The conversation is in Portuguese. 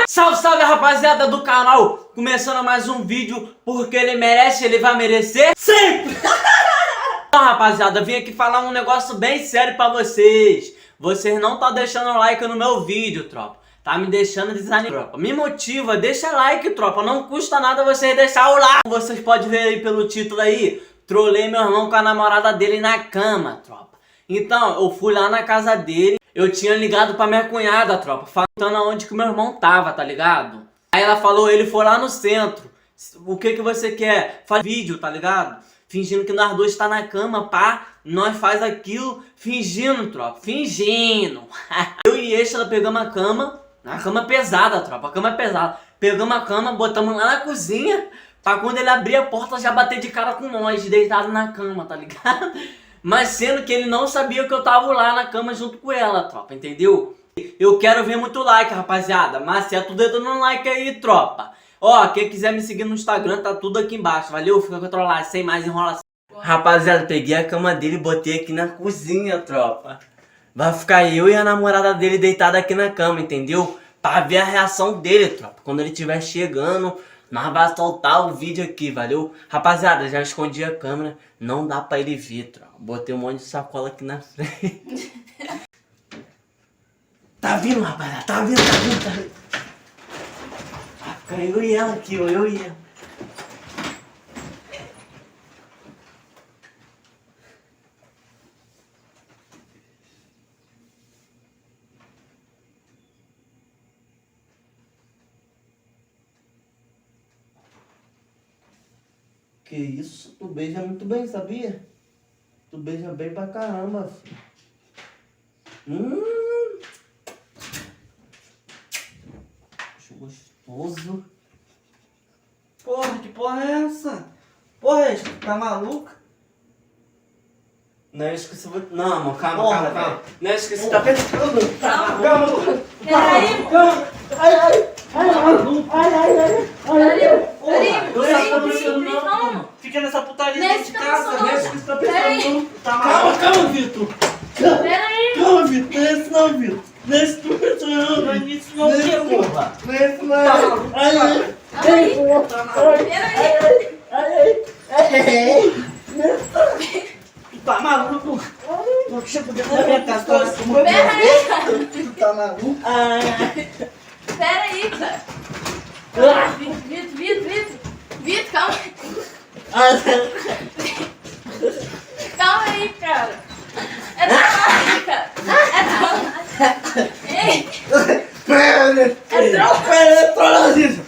Salve, salve, rapaziada do canal! Começando mais um vídeo, porque ele merece, ele vai merecer sempre! Então, rapaziada, vim aqui falar um negócio bem sério pra vocês. Vocês não estão deixando o like no meu vídeo, tropa. Tá me deixando desanimado, tropa. Me motiva, deixa like, tropa. Não custa nada vocês deixar o like. Vocês podem ver aí pelo título aí. Trolei meu irmão com a namorada dele na cama, tropa. Então, eu fui lá na casa dele. Eu tinha ligado pra minha cunhada, tropa, falando aonde que meu irmão tava, tá ligado? Aí ela falou, ele foi lá no centro. O que que você quer? Faz vídeo, tá ligado? Fingindo que nós dois tá na cama, pá. Nós faz aquilo, fingindo, tropa. Fingindo. Eu e ela pegamos a cama. A cama pesada, tropa. A cama é pesada. Pegamos a cama, botamos lá na cozinha. Pra quando ele abrir a porta, já bater de cara com nós, deitado na cama, tá ligado? Mas sendo que ele não sabia que eu tava lá na cama junto com ela, tropa, entendeu? Eu quero ver muito like, rapaziada. Maceta o dedo no like aí, tropa. Ó, quem quiser me seguir no Instagram, tá tudo aqui embaixo. Valeu? Fica controlado, sem mais enrolação. Rapaziada, peguei a cama dele e botei aqui na cozinha, tropa. Vai ficar eu e a namorada dele deitada aqui na cama, entendeu? Pra ver a reação dele, tropa. Quando ele estiver chegando, nós vamos soltar o vídeo aqui, valeu? Rapaziada, já escondi a câmera. Não dá pra ele ver, tropa. Botei um monte de sacola aqui na frente. Tá vindo, rapaziada. Tá vindo, tá vindo, tá vindo. Vai ficar eu e ela aqui, ó. Eu e ela. Que isso? Tu beija muito bem, sabia? Tu beija bem pra caramba, filho. Acho gostoso. Porra, que porra é essa? Porra, é, tá maluca? Não, eu esqueci. Não, amor, calma, Porra, calma, calma. velho. Não, eu esqueci. Tá pensando. Calma. Peraí, Calma. calma. Fica nessa putaria Nesse dentro de casa. pensando. Não é isso que você tá Peraí. pensando. Tá maluco? Calma, Vitor. Peraí. Calma, Vitor. Não é isso não, Vitor. Não é isso que eu tô pensando. Não é isso não, o que, porra? Não é isso não. Tá maluco? Ai, ai. Peraí. Tá maluco? Tu tá maluco? Não chega dentro da minha casa. Peraí. Tu tá maluco? Peraí, cara. Vitor, calma. Calma aí, cara. É da live, cara. É da live. Ei, Pera, é droga. pera, trola, Ziza.